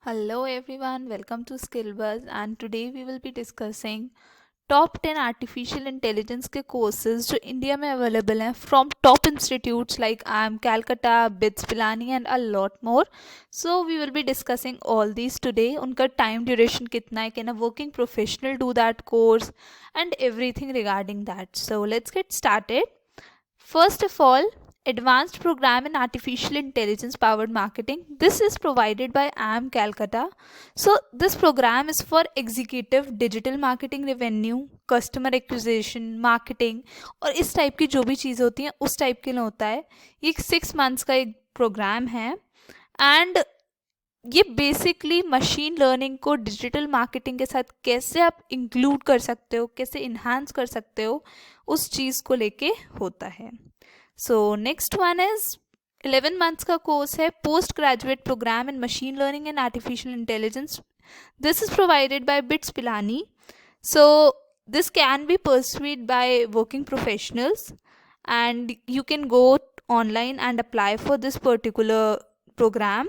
Hello everyone, welcome to SkillBuzz and today we will be discussing top 10 artificial intelligence के courses जो India में available हैं from top institutes like I M Calcutta BITS Pilani and a lot more. So we will be discussing all these today. उनका time duration कितना है, can a working professional do that course and everything regarding that. So let's get started. First of all, Advanced Program in Artificial Intelligence Powered Marketing. This is provided by AM Calcutta. So this program is for executive digital marketing revenue, customer acquisition, marketing और इस type की जो भी चीज़ होती हैं उस type के लिए होता है. ये एक 6 months का एक प्रोग्राम है एंड ये बेसिकली मशीन लर्निंग को डिजिटल मार्केटिंग के साथ कैसे आप इंक्लूड कर सकते हो, कैसे इन्हांस कर सकते हो, उस चीज़ को लेके होता है. So next one is 11 months का कोर्स है post graduate programme in machine learning and artificial intelligence. This is provided by BITS Pilani. So this can be pursued by working professionals and you can go online and apply for this particular programme.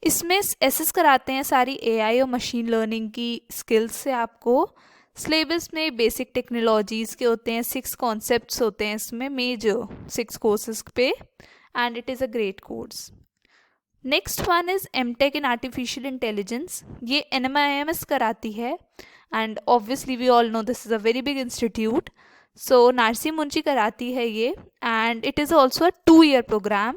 इसमें एसेस कराते हैं सारी AI और machine learning की skills से आपको. Syllabus में बेसिक टेक्नोलॉजीज़ के होते हैं, 6 कॉन्सेप्ट्स होते हैं इसमें मेजर 6 कोर्सेज पे and it is a great course. Next one is MTech in artificial intelligence. ये NMIMS कराती है and obviously we all know this is a very big institute. So Narsee Monjee कराती है ये and it is also a 2-year program.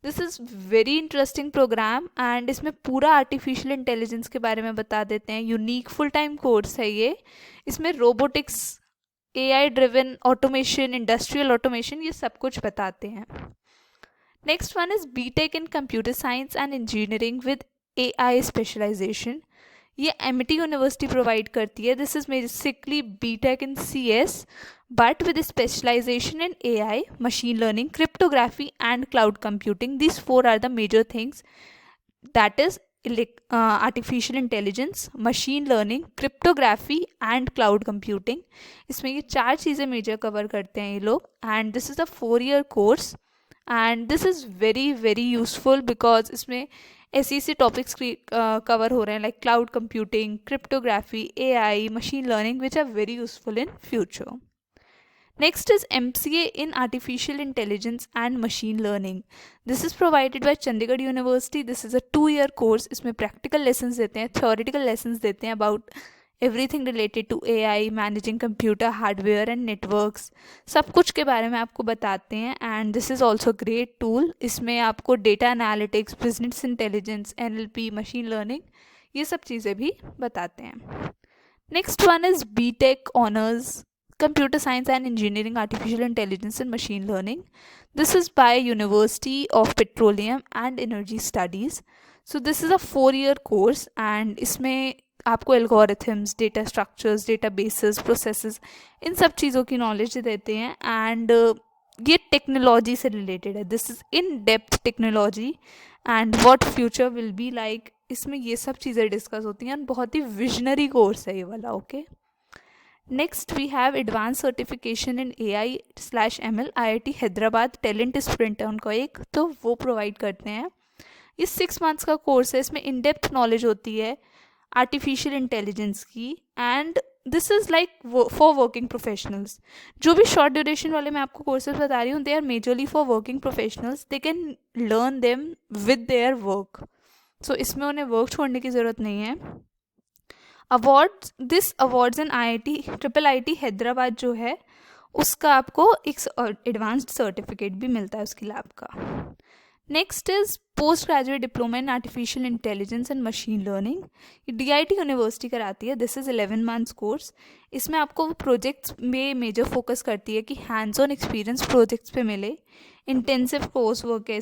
This is very interesting program and इसमें पूरा artificial intelligence के बारे में बता देते हैं. यूनिक फुल टाइम कोर्स है ये. इसमें robotics, AI driven automation, industrial automation, ये सब कुछ बताते हैं. Next one is BTech in computer science and engineering with AI specialisation. ये MIT यूनिवर्सिटी प्रोवाइड करती है. This is basically BTech in CS but with specialization in AI, machine learning, cryptography and cloud computing. These 4 are the major things, that is artificial intelligence, machine learning, cryptography and cloud computing. इसमें ये 4 चीज़ें major cover करते हैं ये लोग and this is a 4-year course and this is very very useful because इसमें ऐसे topics cover हो रहे हैं like cloud computing, cryptography, AI, machine learning which are very useful in future. Next is MCA in Artificial Intelligence and Machine Learning. This is provided by Chandigarh University. This is a 2-year course. इसमें practical lessons देते हैं, theoretical lessons देते हैं about everything related to AI, managing computer, hardware and networks. सब कुछ के बारे में आपको बताते हैं and this is also a great tool. इसमें आपको data analytics, business intelligence, NLP, machine learning, ये सब चीज़ें भी बताते हैं. Next one is BTech Honors Computer Science and Engineering, Artificial Intelligence and Machine Learning. This is by University of Petroleum and Energy Studies. So this is a 4-year course and इसमें आपको algorithms, data structures, databases, processes, इन सब चीज़ों की knowledge देते हैं and ये technology से related है. This is in depth technology and what future will be like. इसमें ये सब चीज़ें डिस्कस होती हैं. बहुत ही विजनरी कोर्स है ये वाला. Okay, next we have advance certification in AI/ML. IIT Hyderabad talent sprint है उनका एक, तो वो प्रोवाइड करते हैं. ये 6 मंथ्स का कोर्स है. इसमें इन डेप्थ नॉलेज होती है आर्टिफिशियल इंटेलिजेंस की and this is like for working professionals. जो भी शॉर्ट ड्यूरेशन वाले मैं आपको कोर्सेज बता रही हूँ they are majorly for working professionals. They can learn them with their work. So इसमें उन्हें वर्क छोड़ने की ज़रूरत नहीं है. Awards, this awards in IIT Hyderabad जो है उसका आपको एक एडवांस्ड सर्टिफिकेट भी मिलता है उसकी लैब का. Next is post graduate diploma in artificial intelligence and machine learning. ये DIT यूनिवर्सिटी कराती है. This is 11 months course. इसमें आपको प्रोजेक्ट्स में मेजर फोकस करती है कि हैंड्स ऑन एक्सपीरियंस प्रोजेक्ट्स पे मिले. इंटेंसिव कोर्स वर्क है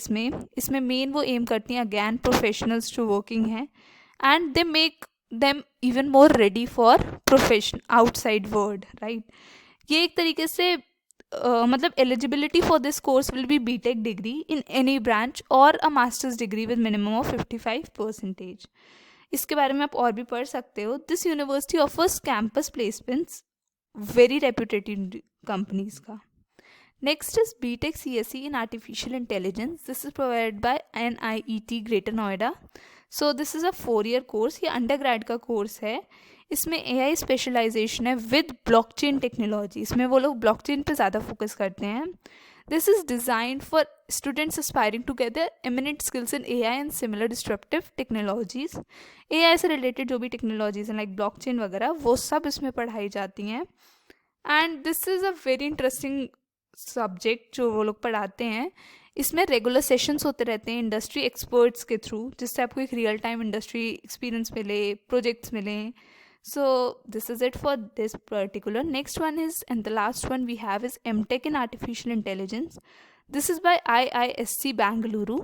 इसमें मेन वो एम करती हैं अगैन प्रोफेशनल्स जो वर्किंग हैं and they make them even more ready for profession outside world, right? ये एक तरीके से मतलब eligibility for this course will be BTech degree in any branch or a master's degree with minimum of 55%. इसके बारे में आप और भी पढ़ सकते हो. This university offers campus placements very reputed companies का. Next is BTech CSE in Artificial Intelligence. This is provided by NIET Greater Noida. So this is a 4 year course, ये अंडर ग्रेड का कोर्स है। इसमें AI specialisation है with blockchain technology, इसमें वो लोग blockchain पे ज़्यादा फोकस करते हैं। This is designed for students aspiring to get their eminent skills in AI and similar disruptive technologies। AI से रिलेटेड जो भी टेक्नोलॉजीज हैं लाइक ब्लॉकचेन वगैरह, वो सब इसमें पढ़ाई जाती हैं। And this is a very interesting subject जो वो लोग पढ़ाते हैं। इसमें रेगुलर सेशंस होते रहते हैं इंडस्ट्री एक्सपर्ट्स के थ्रू, जिससे आपको एक रियल टाइम इंडस्ट्री एक्सपीरियंस मिले, प्रोजेक्ट्स मिलें। So this is it for this particular. Next one is, and the last one we have is MTech in Artificial Intelligence. This is by IISc Bangalore.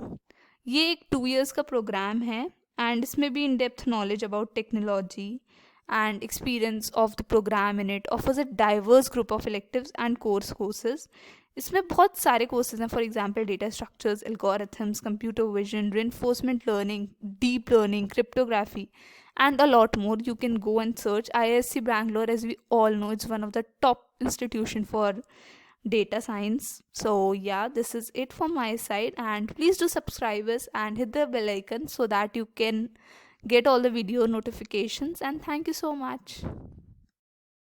ये एक 2 years का programme है and इसमें भी in depth knowledge about technology and experience of the program in it, offers a diverse group of electives and courses। इसमें बहुत सारे courses हैं, for example data structures, algorithms, computer vision, reinforcement learning, deep learning, cryptography, and a lot more। You can go and search IISc Bangalore. As we all know, it's one of the top institution for data science. So yeah, this is it from my side, and please do subscribe us and hit the bell icon so that you can get all the video notifications, and thank you so much.